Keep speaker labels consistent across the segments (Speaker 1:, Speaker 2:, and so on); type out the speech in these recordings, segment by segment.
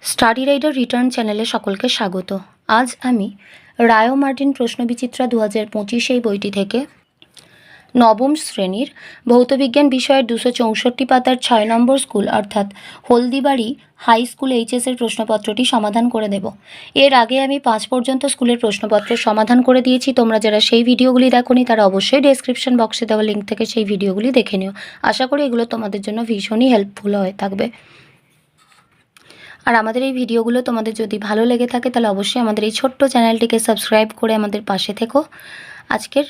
Speaker 1: Study rider return চ্যানেলে সকলকে স্বাগত। আজ আমি রায় মার্টিন প্রশ্নবিচিত্রা 2025 এই বইটি থেকে নবম শ্রেণীর ভৌতবিজ্ঞান বিষয়ের 264 পাতার 6 নম্বর স্কুল অর্থাৎ হলদিবাড়ি হাই স্কুল এইচএসের প্রশ্নপত্রটি সমাধান করে দেব। এর আগে আমি 5 পর্যন্ত স্কুলের প্রশ্নপত্রের সমাধান করে দিয়েছি। তোমরা যারা সেই ভিডিওগুলি দেখোনি তারা অবশ্যই ডেসক্রিপশন বক্সে দেওয়া লিঙ্ক থেকে সেই ভিডিওগুলি দেখে নিও। আশা করি এগুলো তোমাদের জন্য ভীষণই হেল্পফুল হয়ে থাকবে। আর আমাদের এই ভিডিওগুলো তোমাদের যদি ভালো লেগে থাকে তাহলে অবশ্যই আমাদের এই ছোট্ট চ্যানেলটিকে সাবস্ক্রাইব করে আমাদের পাশে থেকো। আজকের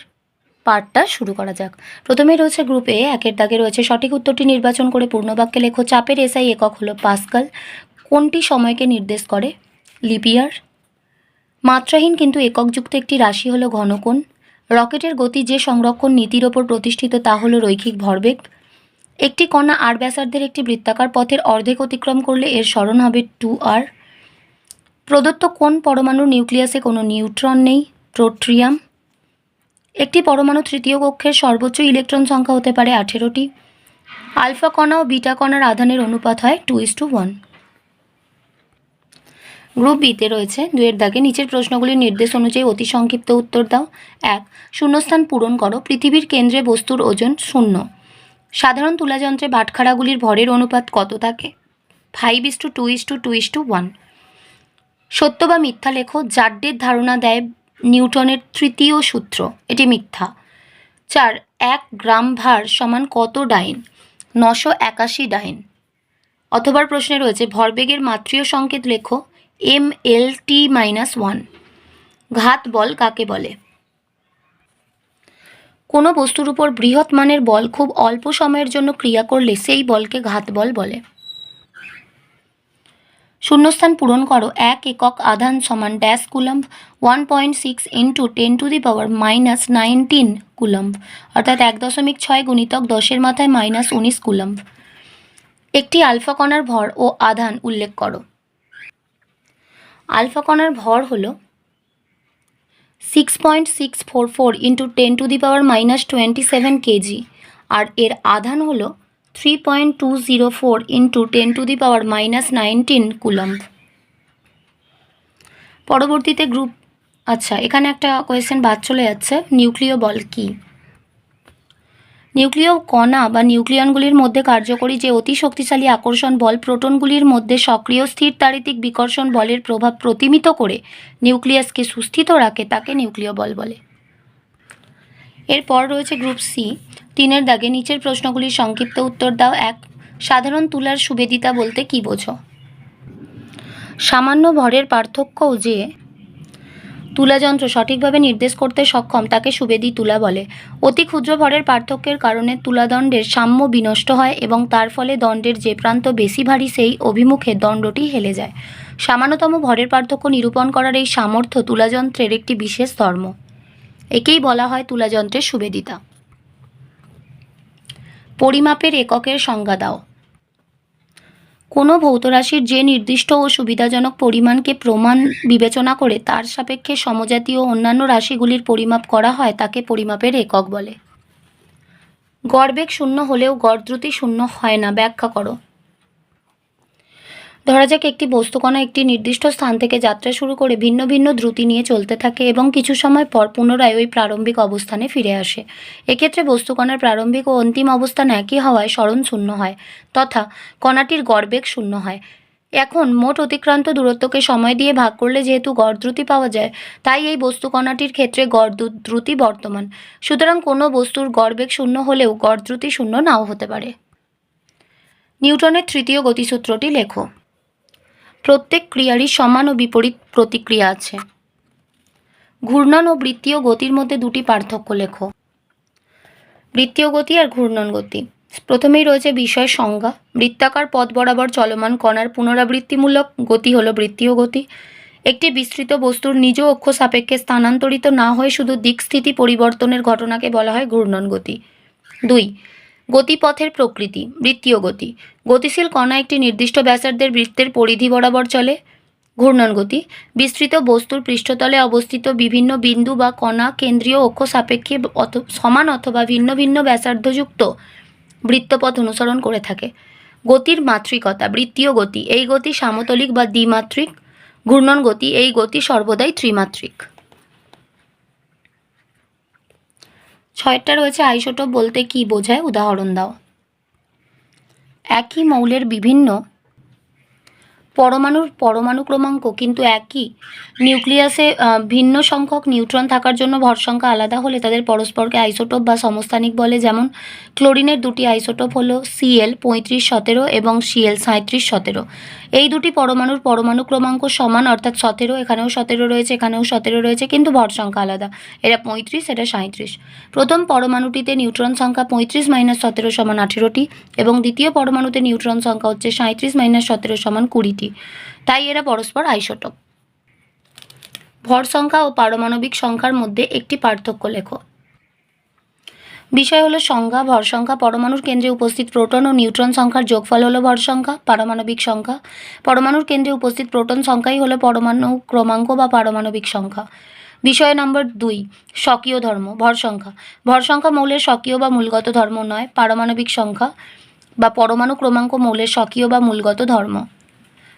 Speaker 1: পার্টটা শুরু করা যাক। প্রথমেই রয়েছে গ্রুপে একের দাগে রয়েছে সঠিক উত্তরটি নির্বাচন করে পূর্ণবাক্যে লেখো। চাপের এসআই একক হলো পাস্কাল। কোনটি সময়কে নির্দেশ করে? লিপিয়ার। মাত্রাহীন কিন্তু এককযুক্ত একটি রাশি হলো ঘনকোণ। রকেটের গতি যে সংরক্ষণ নীতির ওপর প্রতিষ্ঠিত তা হলো রৈখিক ভরবেগ। একটি কণা আর ব্যাসার্ধের একটি বৃত্তাকার পথের অর্ধেক অতিক্রম করলে এর সরণ হবে 2r। প্রদত্ত কোন পরমাণুর নিউক্লিয়াসে কোনো নিউট্রন নেই? প্রোট্রিয়াম। একটি পরমাণু তৃতীয় কক্ষের সর্বোচ্চ ইলেকট্রন সংখ্যা হতে পারে 18টি। আলফা কণা ও বিটা কণার আধানের অনুপাত হয় 2:1। গ্রুপ বিতে রয়েছে 2 দাগে নিচের প্রশ্নগুলির নির্দেশ অনুযায়ী অতি সংক্ষিপ্ত উত্তর দাও। 1. শূন্যস্থান পূরণ করো। পৃথিবীর কেন্দ্রে বস্তুর ওজন 0। সাধারণ তুলাযন্ত্রে বাটখারাগুলির ভরের অনুপাত কত থাকে? 5:2:2:1। সত্য বা মিথ্যা লেখো। জাড্ডের ধারণা দেয় নিউটনের তৃতীয় সূত্র, এটি মিথ্যা। 4. 1 গ্রাম ভার সমান কত ডাইন? 981 ডাইন। অথবা প্রশ্নে রয়েছে ভরবেগের মাত্রীয় সংকেত লেখো। mlt-1। ঘাত বল কাকে বলে? কোনো বস্তুর উপর বৃহৎ মানের বল খুব অল্প সময়ের জন্য ক্রিয়া করলে সেই বলকে ঘাত বল বলে। শূন্যস্থান পূরণ করো। 1 একক আধান সমান ড্যাশ কুলম্ব। 1.6 × 10⁻⁻19 কুলম্ব অর্থাৎ 1.6 গুণিতক 10 এর মাথায় -19 কুলম্ব। একটি আলফা কণার ভর ও আধান উল্লেখ করো। আলফা কণার ভর হল 6.644 × 10⁻27 কেজি আর এর আধান হল 3.204 × 10⁻19 কুলম্ব। পরবর্তীতে গ্রুপ এখানে একটা কোয়েশ্চেন বাদ চলে যাচ্ছে। নিউক্লিয় বল কি? নিউক্লিয় কণা বা নিউক্লিয়নগুলির মধ্যে কার্যকরী যে অতি শক্তিশালী আকর্ষণ বল প্রোটনগুলির মধ্যে সক্রিয় স্থির তাড়িতিক বিকর্ষণ বলের প্রভাব প্রতিমিত করে নিউক্লিয়াসকে সুস্থিত রাখে তাকে নিউক্লিয় বল বলে। এরপর রয়েছে গ্রুপ সি 3 দাগে নিচের প্রশ্নগুলির সংক্ষিপ্ত উত্তর দাও। 1. সাধারণ তুলার সুবেদিতা বলতে কি বোঝো? সামান্য ভরের পার্থক্যও যে তুলাযন্ত্র সঠিকভাবে নির্দেশ করতে সক্ষম তাকে সুবেদী তুলা বলে। অতি ক্ষুদ্র ভরের পার্থক্যের কারণে তুলাদণ্ডের সাম্য বিনষ্ট হয় এবং তার ফলে দণ্ডের যে প্রান্ত বেশি ভারী সেই অভিমুখে দণ্ডটি হেলে যায়। সামান্যতম ভরের পার্থক্য নিরূপণ করার এই সামর্থ্য তুলাযন্ত্রের একটি বিশেষ ধর্ম। একেই বলা হয় তুলাযন্ত্রের সুবেদিতা। পরিমাপের এককের সংজ্ঞা দাও। কোনো ভৌত রাশির যে নির্দিষ্ট ও সুবিধাজনক পরিমাণকে প্রমাণ বিবেচনা করে তার সাপেক্ষে সমজাতীয় অন্যান্য রাশিগুলির পরিমাপ করা হয় তাকে পরিমাপের একক বলে। গড়বেগ 0 হলেও গড় দ্রুতি 0 হয় না, ব্যাখ্যা করো। ধরা যাক একটি বস্তুকণা একটি নির্দিষ্ট স্থান থেকে যাত্রা শুরু করে ভিন্ন ভিন্ন দ্রুতি নিয়ে চলতে থাকে এবং কিছু সময় পর পুনরায় ওই প্রারম্ভিক অবস্থানে ফিরে আসে। এক্ষেত্রে বস্তুকণার প্রারম্ভিক ও অন্তিম অবস্থান একই হওয়ায় সরণ 0 হয় তথা কণাটির গড়বেগ 0 হয়। এখন মোট অতিক্রান্ত দূরত্বকে সময় দিয়ে ভাগ করলে যেহেতু গড় দ্রুতি পাওয়া যায় তাই এই বস্তুকণাটির ক্ষেত্রে গড় দ্রুতি বর্তমান। সুতরাং কোনো বস্তুর গড়বেগ 0 হলেও গড় দ্রুতি 0 নাও হতে পারে। নিউটনের তৃতীয় গতিসূত্রটি লেখো। প্রত্যেক ক্রিয়ারই সমান ও বিপরীত প্রতিক্রিয়া আছে। ঘূর্ণন ও বৃত্তীয় গতির মধ্যে দুটি পার্থক্য লেখো। বৃত্তীয় গতি আর ঘূর্ণন গতি। প্রথমেই রয়েছে বিষয় সংজ্ঞা। বৃত্তাকার পথ বরাবর চলমান কণার পুনরাবৃত্তিমূলক গতি হলো বৃত্তীয় গতি। একটি বিস্তৃত বস্তুর নিজ অক্ষ সাপেক্ষে স্থানান্তরিত না হয়ে শুধু দিকস্থিতি পরিবর্তনের ঘটনাকে বলা হয় ঘূর্ণন গতি। 2. গতিপথের প্রকৃতি। বৃত্তীয় গতি। গতিশীল কণা একটি নির্দিষ্ট ব্যাসার্ধের বৃত্তের পরিধি বরাবর চলে। ঘূর্ণন গতি বিস্তৃত বস্তুর পৃষ্ঠতলে অবস্থিত বিভিন্ন বিন্দু বা কণা কেন্দ্রীয় অক্ষ সাপেক্ষে সমান অথবা ভিন্ন ভিন্ন ব্যাসার্ধযুক্ত বৃত্তপথ অনুসরণ করে থাকে। গতির মাত্রিকতা বৃত্তীয় গতি এই গতি সামতলিক বা দ্বিমাত্রিক। ঘূর্ণন গতি এই গতি সর্বদাই ত্রিমাত্রিক। 6টা রয়েছে আইসোটোপ বলতে কি বোঝায়, উদাহরণ দাও। একই মৌলের বিভিন্ন পরমাণুর পরমাণু ক্রমাঙ্ক কিন্তু একই নিউক্লিয়াসে ভিন্ন সংখ্যক নিউট্রন থাকার জন্য ভর সংখ্যা আলাদা হলে তাদের পরস্পরকে আইসোটোপ বা সমস্থানিক বলে। যেমন ক্লোরিনের দুটি আইসোটোপ হলো Cl 3517 এবং Cl 3717। এই দুটি পরমাণুর পরমাণু ক্রমাঙ্ক সমান, অর্থাৎ 17, এখানেও 17 রয়েছে, এখানেও 17 রয়েছে, কিন্তু ভর সংখ্যা আলাদা। এটা 35, এটা 37। প্রথম পরমাণুটিতে নিউট্রন সংখ্যা 35 - 17 সমান 18টি এবং দ্বিতীয় পরমাণুতে নিউট্রন সংখ্যা হচ্ছে 37 - 17 সমান 20টি। তাই এরা পরস্পর আইসোটোপ। ভর সংখ্যা ও পারমাণবিক সংখ্যার মধ্যে একটি পার্থক্য লেখো। বিষয় হলো সংখ্যা। ভর সংখ্যা পরমাণুর কেন্দ্রে উপস্থিত প্রোটন ও নিউট্রন সংখ্যার যোগফল হলো ভর সংখ্যা। পারমাণবিক সংখ্যা পরমাণুর কেন্দ্রে উপস্থিত প্রোটন সংখ্যাই হলো পরমাণু ক্রমাঙ্ক বা পারমাণবিক সংখ্যা। বিষয় নম্বর 2 স্বকীয় ধর্ম। ভর সংখ্যা ভর সংখ্যা মৌলের স্বকীয় বা মূলগত ধর্ম নয়। পারমাণবিক সংখ্যা বা পরমাণু ক্রমাঙ্ক মৌলের স্বকীয় বা মূলগত ধর্ম।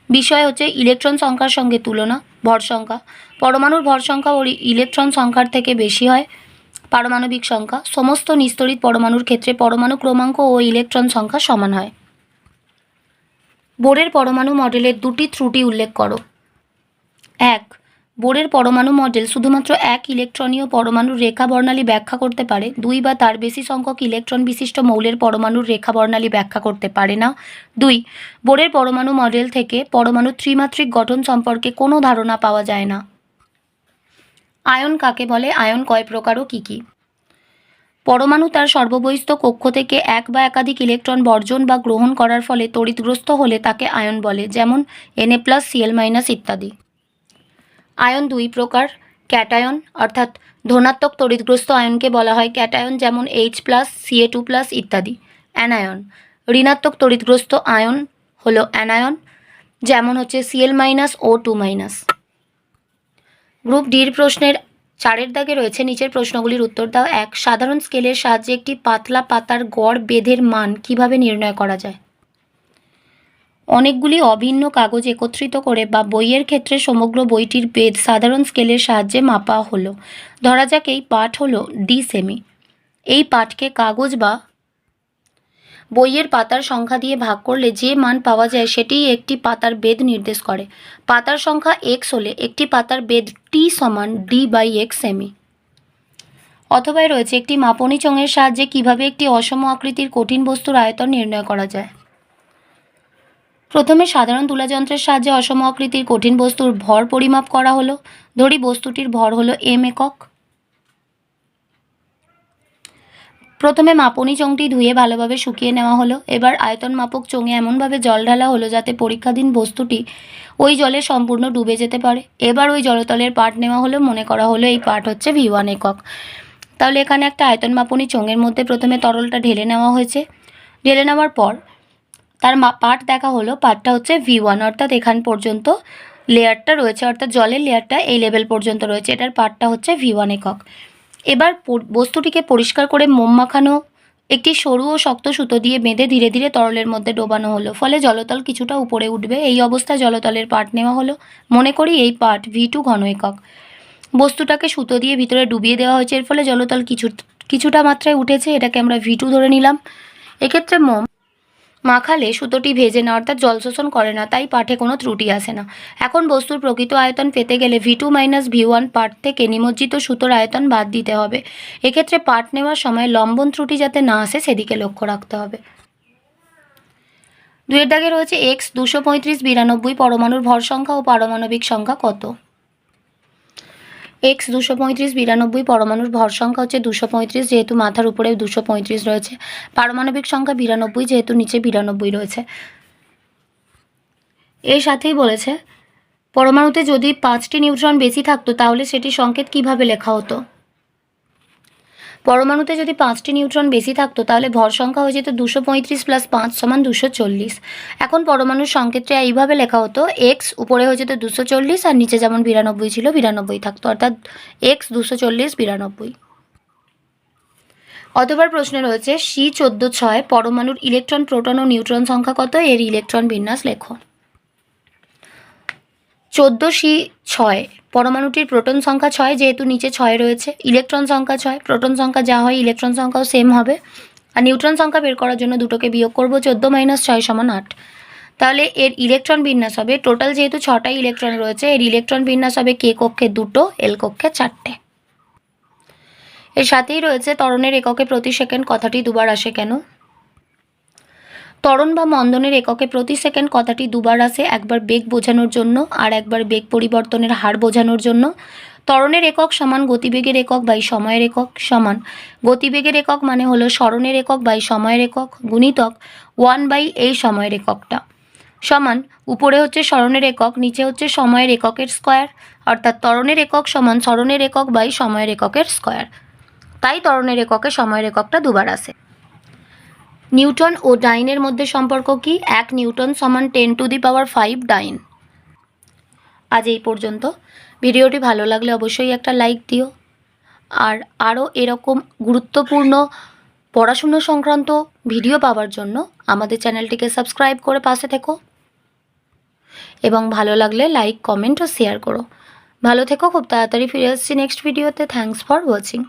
Speaker 1: বিষয় হচ্ছে ইলেকট্রন সংখ্যার সঙ্গে তুলনা। ভর সংখ্যা পরমাণুর ভর সংখ্যা ও ইলেকট্রন সংখ্যার থেকে বেশি হয়। পারমাণবিক সংখ্যা সমস্ত নিস্তড়িত পরমাণুর ক্ষেত্রে পরমাণু ক্রমাঙ্ক ও ইলেকট্রন সংখ্যা সমান হয়। বোরের পরমাণু মডেলের দুটি ত্রুটি উল্লেখ করো। 1. বোরের পরমাণু মডেল শুধুমাত্র এক ইলেকট্রনীয় পরমাণুর রেখা বর্ণালী ব্যাখ্যা করতে পারে। 2 বা তার বেশি সংখ্যক ইলেকট্রন বিশিষ্ট মৌলের পরমাণুর রেখা বর্ণালী ব্যাখ্যা করতে পারে না। 2. বোরের পরমাণু মডেল থেকে পরমাণুর ত্রিমাত্রিক গঠন সম্পর্কে কোনো ধারণা পাওয়া যায় না। আয়ন কাকে বলে? আয়ন কয় প্রকার ও কী কী? পরমাণু তার সর্ববহিস্থ কক্ষ থেকে এক বা একাধিক ইলেকট্রন বর্জন বা গ্রহণ করার ফলে তড়িৎগ্রস্ত হলে তাকে আয়ন বলে, যেমন Na+, Cl- ইত্যাদি। আয়ন 2 প্রকার। ক্যাটায়ন অর্থাৎ ধনাত্মক তড়িৎগ্রস্ত আয়নকে বলা হয় ক্যাটায়ন, যেমন H+, Ca2+ ইত্যাদি। অ্যানায়ন ঋণাত্মক তড়িৎগ্রস্ত আয়ন হলো অ্যানায়ন, যেমন হচ্ছে Cl- O2-। গ্রুপ ডির প্রশ্নের 4 দাগে রয়েছে নিচের প্রশ্নগুলির উত্তর দাও। 1. সাধারণ স্কেলের সাহায্যে একটি পাতলা পাতার গড় বেধের মান কিভাবে নির্ণয় করা যায়? অনেকগুলি অভিন্ন কাগজ একত্রিত করে বা বইয়ের ক্ষেত্রে সমগ্র বইটির বেধ সাধারণ স্কেলের সাহায্যে মাপা হলো। ধরা যাক এই পাঠ হলো D সেমি। এই পাঠকে কাগজ বা বইয়ের পাতার সংখ্যা দিয়ে ভাগ করলে যে মান পাওয়া যায় সেটিই একটি পাতার বেধ নির্দেশ করে। পাতার সংখ্যা x হলে একটি পাতার বেধ t সমান D/x সেমি। অথবা রয়েছে একটি মাপনী চোঙের সাহায্যে কিভাবে একটি অসম আকৃতির কঠিন বস্তুর আয়তন নির্ণয় করা যায়। প্রথমে সাধারণ তুলাযন্ত্রের সাহায্যে অসম আকৃতির কঠিন বস্তুর ভর পরিমাপ করা হলো। ধরি বস্তুটির ভর হলো m একক। প্রথমে মাপনী চোঙটি ধুয়ে ভালোভাবে শুকিয়ে নেওয়া হলো। এবার আয়তন মাপক চোঙে এমনভাবে জল ঢালা হলো যাতে পরীক্ষাধীন বস্তুটি ওই জলে সম্পূর্ণ ডুবে যেতে পারে। এবার ওই জলতলের পাঠ নেওয়া হলো। মনে করা হলো এই পাঠ হচ্ছে V1 একক। তাহলে এখানে একটা আয়তন মাপনী চোঙের মধ্যে প্রথমে তরলটা ঢেলে নেওয়া হয়েছে। ঢেলে নেওয়ার পর তার পাঠ দেখা হলো। পাঠটা হচ্ছে V1, অর্থাৎ এখান পর্যন্ত লেয়ারটা রয়েছে, অর্থাৎ জলের লেয়ারটা এই লেভেল পর্যন্ত রয়েছে। এটার পাঠটা হচ্ছে V1 একক। এবার বস্তুটিকে পরিষ্কার করে মোম মাখানো একটি সরু ও শক্ত সুতো দিয়ে বেঁধে ধীরে ধীরে তরলের মধ্যে ডোবানো হলো। ফলে জলতল কিছুটা উপরে উঠবে। এই অবস্থায় জলতলের পাঠ নেওয়া হলো। মনে করি এই পাঠ V2 ঘন একক। বস্তুটাকে সুতো দিয়ে ভিতরে ডুবিয়ে দেওয়া হয়েছে। এর ফলে জলতল কিছুটা মাত্রায় উঠেছে। এটাকে আমরা V2 ধরে নিলাম। এক্ষেত্রে মোম মাখালে সুতোটি ভেজে না, অর্থাৎ জল শোষণ করে না, তাই পাঠে কোনো ত্রুটি আসে না। এখন বস্তুর প্রকৃত আয়তন পেতে গেলে V2 - V1 পাঠ থেকে নিমজ্জিত সুতোর আয়তন বাদ দিতে হবে। এক্ষেত্রে পাঠ নেওয়ার সময় লম্বন ত্রুটি যাতে না আসে সেদিকে লক্ষ্য রাখতে হবে। 2 দাগে রয়েছে X 235 92 পরমাণুর ভর সংখ্যা ও পারমাণবিক সংখ্যা কত? X 235 92 পরমাণুর ভর সংখ্যা হচ্ছে 235, যেহেতু মাথার উপরে 235 রয়েছে। পারমাণবিক সংখ্যা 92, যেহেতু নিচে 92 রয়েছে। এর সাথেই বলেছে পরমাণুতে যদি 5টি নিউট্রন বেশি থাকতো তাহলে সেটি সংকেত কিভাবে লেখা হতো? পরমাণুতে যদি 5টি নিউট্রন বেশি থাকতো তাহলে ভর সংখ্যা হয়ে যেত 235 + 5 = 240। এখন পরমাণুর সংকেতটা এইভাবে লেখা হতো, এক্স উপরে হয়ে যেত 240 আর নিচে যেমন 92 ছিল 92 থাকতো, অর্থাৎ এক্স 240 92। অতবার প্রশ্নে রয়েছে C14-6 পরমাণুর ইলেকট্রন প্রোটন ও নিউট্রন সংখ্যা কত, এর ইলেকট্রন বিন্যাস লেখো। 14C6 পরমাণুটির প্রোটন সংখ্যা 6, যেহেতু নিচে 6 রয়েছে, ইলেকট্রন সংখ্যা 6, প্রোটন সংখ্যা যা হয় ইলেকট্রন সংখ্যাও সেম হবে। আর নিউট্রন সংখ্যা বের করার জন্য দুটোকে বিয়োগ করব, 14 - 6 = 8। তাহলে এর ইলেকট্রন বিন্যাস হবে, টোটাল যেহেতু 6টাই ইলেকট্রন রয়েছে, এর ইলেকট্রন বিন্যাস হবে কে কক্ষে 2, এল কক্ষে 4টে। এর সাথেই রয়েছে ত্বরণের এককে প্রতি সেকেন্ড কথাটি দুবার আসে কেন। ত্বরণ বা মন্দনের এককে প্রতি সেকেন্ড কথাটি দুবার আসে, একবার বেগ বোঝানোর জন্য আর একবার বেগ পরিবর্তনের হার বোঝানোর জন্য। ত্বরণের একক সমান গতিবেগের একক বাই সময়ের একক সমান গতিবেগের একক মানে হলো স্মরণের একক বাই সময়ের একক গুণিতক 1 এই সময়ের এককটা সমান উপরে হচ্ছে স্মরণের একক, নিচে হচ্ছে সময়ের এককের স্কয়ার, অর্থাৎ ত্বরণের একক সমান স্মরণের একক বাই সময়ের এককের স্কয়ার। তাই ত্বরণের এককে সময়ের এককটা দুবার আসে। নিউটন ও ডাইনের মধ্যে সম্পর্ক কি? 1 নিউটন সমান 10⁵ ডাইন। আজ এই পর্যন্ত। ভিডিওটি ভালো লাগলে অবশ্যই একটা লাইক দিও, আর আরও এরকম গুরুত্বপূর্ণ পড়াশুনো সংক্রান্ত ভিডিও পাওয়ার জন্য আমাদের চ্যানেলটিকে সাবস্ক্রাইব করে পাশে থেকো, এবং ভালো লাগলে লাইক, কমেন্ট ও শেয়ার করো। ভালো থেকো, খুব তাড়াতাড়ি ফিরে আসছি নেক্সট ভিডিওতে। Thanks for watching.